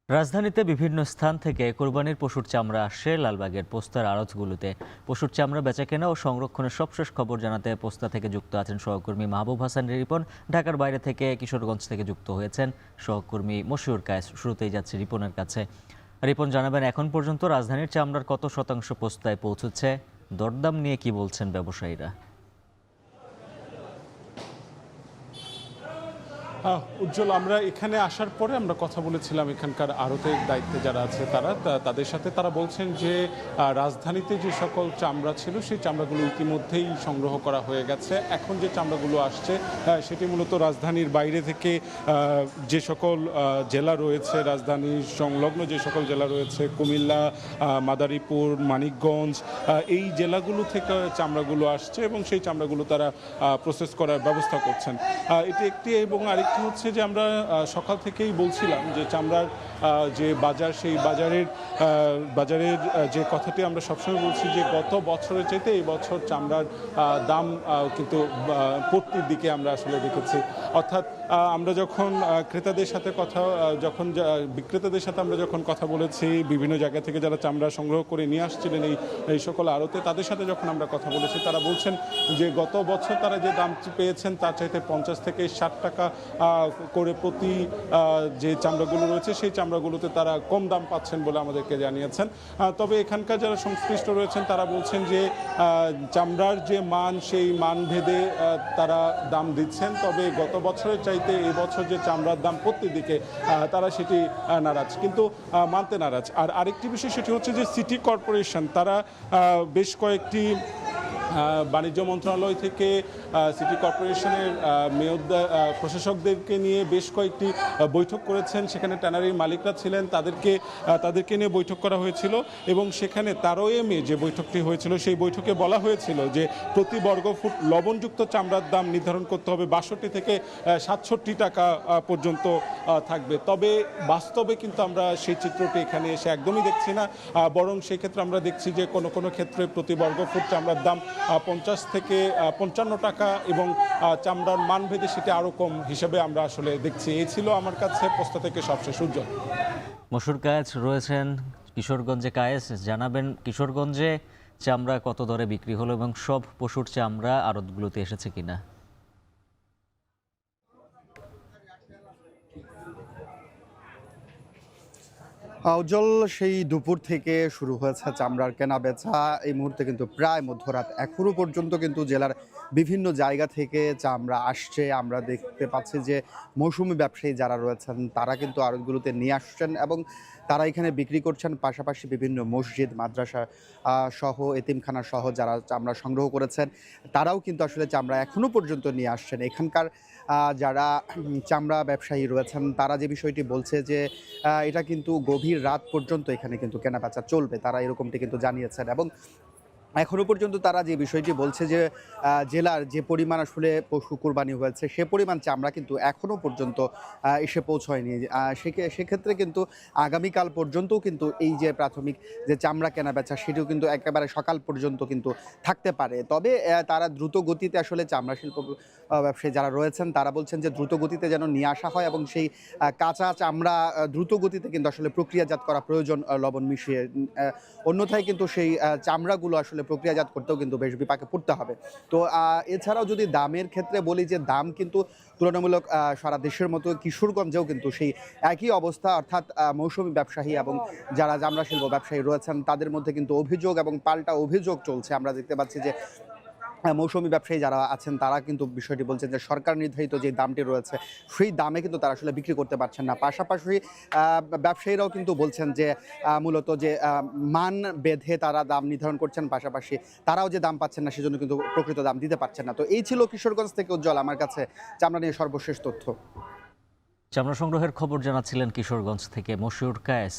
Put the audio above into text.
রাজধানীতে বিভিন্ন স্থান থেকে কোরবানির পশুর চামড়া আসছে লালবাগের পোস্তার আড়তগুলোতে। পশুর চামড়া বেচাকেনা ও সংরক্ষণের সবশেষ খবর জানাতে পোস্তা থেকে যুক্ত আছেন সহকর্মী মাহবুব হাসান রিপন। ঢাকার বাইরে থেকে কিশোরগঞ্জ থেকে যুক্ত হয়েছেন সহকর্মী মশিউর কায়েস। শুরুতেই যাচ্ছে রিপনের কাছে। রিপন, জানাবেন এখন পর্যন্ত রাজধানীর চামড়ার কত শতাংশ পোস্তায় পৌঁছেছে? দরদাম নিয়ে কি বলছেন ব্যবসায়ীরা? উজ্জ্বল, আমরা এখানে আসার পরে আমরা কথা বলেছিলাম এখানকার আড়তের দায়িত্বে যারা আছে তাদের সাথে। তারা বলছেন যে রাজধানীতে যে সকল চামড়া ছিল সেই চামড়াগুলো ইতিমধ্যেই সংগ্রহ করা হয়ে গেছে। এখন যে চামড়াগুলো আসছে সেটি মূলত রাজধানীর বাইরে থেকে যে সকল জেলা রয়েছে, রাজধানীর সংলগ্ন যে সকল জেলা রয়েছে, কুমিল্লা, মাদারীপুর, মানিকগঞ্জ, এই জেলাগুলো থেকে চামড়াগুলো আসছে এবং সেই চামড়াগুলো তারা প্রসেস করার ব্যবস্থা করছেন। এটি একটি, এবং আরেকটি হচ্ছে যে আমরা সকাল থেকেই বলছিলাম যে চামড়ার যে বাজার, সেই বাজারের যে কথাটি আমরা সবসময় বলছি যে গত বছরের চাইতে এই বছর চামড়ার দাম কিন্তু পড়তির দিকে আমরা আসলে দেখেছি। অর্থাৎ আমরা যখন ক্রেতাদের সাথে বিক্রেতাদের সাথে আমরা যখন কথা বলেছি, বিভিন্ন জায়গা থেকে যারা চামড়া সংগ্রহ করে নিয়ে আসছিলেন এই সকল আড়তে, তাদের সাথে যখন আমরা কথা বলেছি, তারা বলছেন যে গত বছর তারা যে দাম পেয়েছেন তার চাইতে 50 থেকে 60 টাকা করে প্রতি যে চামড়াগুলো রয়েছে সেই চামড়াগুলোতে তারা কম দাম পাচ্ছেন বলে আমাদেরকে জানিয়েছেন। তবে এখানকার যারা সংশ্লিষ্ট রয়েছেন তারা বলছেন যে চামড়ার যে মান, সেই মান ভেদে তারা দাম দিচ্ছেন। তবে গত বছরের চাইতে এই বছর যে চামড়ার দাম প্রতি দিকে তারা সেটি নারাজ, কিন্তু মানতে নারাজ। আর আরেকটি বিষয় সেটি হচ্ছে যে সিটি কর্পোরেশন তারা বেশ কয়েকটি বাণিজ্য মন্ত্রণালয় থেকে সিটি কর্পোরেশনের প্রশাসকদেরকে নিয়ে বেশ কয়েকটি বৈঠক করেছেন। সেখানে ট্যানারির মালিকরা ছিলেন, তাদেরকে নিয়ে বৈঠক করা হয়েছিল এবং সেখানে 13 মে যে বৈঠকটি হয়েছিল সেই বৈঠকে বলা হয়েছিল যে প্রতি বর্গফুট লবণযুক্ত চামড়ার দাম নির্ধারণ করতে হবে 62 থেকে 67 টাকা পর্যন্ত থাকবে। তবে বাস্তবে কিন্তু আমরা সেই চিত্রটি এখানে এসে একদমই দেখছি না, বরং সেক্ষেত্রে আমরা দেখছি যে কোনো ক্ষেত্রে প্রতি বর্গফুট চামড়ার দাম 50 থেকে 55 টাকা এবং চামড়ার মানভেদে সেটা আরও কম হিসেবে আমরা আসলে দেখছি। এই ছিল আমার কাছে পোস্তা থেকে সবশেষ। উজ্জ্বল, মশিউর কায়েস রয়েছেন কিশোরগঞ্জে। কায়েস, জানাবেন কিশোরগঞ্জে চামড়া কত দরে বিক্রি হলো এবং সব পশুর চামড়া আড়তগুলোতে এসেছে কিনা? উজ্জ্বল, সেই দুপুর থেকে শুরু হয়েছে চামড়ার কেনা বেচা। এই মুহূর্তে কিন্তু প্রায় মধ্যরাত, এখনো পর্যন্ত কিন্তু জেলার বিভিন্ন জায়গা থেকে চামড়া আসছে। আমরা দেখতে পাচ্ছি যে মৌসুমি ব্যবসায়ী যারা রয়েছেন তারা কিন্তু আড়তগুলোতে নিয়ে আসছেন এবং তারা এখানে বিক্রি করছেন। পাশাপাশি বিভিন্ন মসজিদ, মাদ্রাসা সহ, এতিমখানা সহ যারা চামড়া সংগ্রহ করেছেন তারাও কিন্তু আসলে চামড়া এখনো পর্যন্ত নিয়ে আসছেন। এখানকার যারা চামড়া ব্যবসায়ী রয়েছেন তারা যে বিষয়টি বলছে যে এটা কিন্তু গভীর রাত পর্যন্ত এখানে কিন্তু কেনাবেচা চলবে, তারা এরকমটি কিন্তু জানিয়েছেন। এবং এখনো পর্যন্ত তারা যে বিষয়টি বলছে যে জেলার যে পরিমাণ আসলে পশু কুরবানি হয়েছে সে পরিমাণ চামড়া কিন্তু এখনো পর্যন্ত এসে পৌঁছয়নি। সেক্ষেত্রে কিন্তু আগামীকাল পর্যন্তও কিন্তু এই যে প্রাথমিক যে চামড়া কেনাবেচা সেটিও কিন্তু একেবারে সকাল পর্যন্ত কিন্তু থাকতে পারে। তবে তারা দ্রুত গতিতে আসলে চামড়া শিল্প ব্যবসায়ী যারা রয়েছেন তারা বলছেন যে দ্রুত গতিতে যেন নিয়ে আসা হয় এবং সেই কাঁচা চামড়া দ্রুত গতিতে কিন্তু আসলে প্রক্রিয়াজাত করা প্রয়োজন লবণ মিশিয়ে। অন্যথায় কিন্তু সেই চামড়াগুলো আসলে প্রক্রিয়াজাত করতেও কিন্তু বেশ বিপাকে পড়তে হবে। তো এছাড়াও যদি দামের ক্ষেত্রে বলি যে দাম কিন্তু তুলনামূলক সারা দেশের মতো কিশোরগঞ্জেও কিন্তু সেই একই অবস্থা, অর্থাৎ মৌসুমি ব্যবসায়ী এবং যারা চামড়া শিল্প ব্যবসায়ী রয়েছেন তাদের মধ্যে কিন্তু অভিযোগ এবং পাল্টা অভিযোগ চলছে। আমরা দেখতে পাচ্ছি যে মৌসুমি ব্যবসায়ী যারা আছেন তারা কিন্তু বিষয়টি বলছেন যে সরকার নির্ধারিত যে দামটি রয়েছে সেই দামে কিন্তু তারা আসলে বিক্রি করতে পারছেন না। পাশাপাশি ব্যবসায়ীরাও কিন্তু বলছেন যে মূলত যে মান বেঁধে তারা দাম নির্ধারণ করছেন, পাশাপাশি তারাও যে দাম পাচ্ছেন না সেজন্য কিন্তু প্রকৃত দাম দিতে পারছেন না। তো এই ছিল কিশোরগঞ্জ থেকে উজ্জ্বল আমার কাছে চামড়া নিয়ে সর্বশেষ তথ্য। চামড়া সংগ্রহের খবর জানাচ্ছিলেন কিশোরগঞ্জ থেকে মশিউর কায়েস।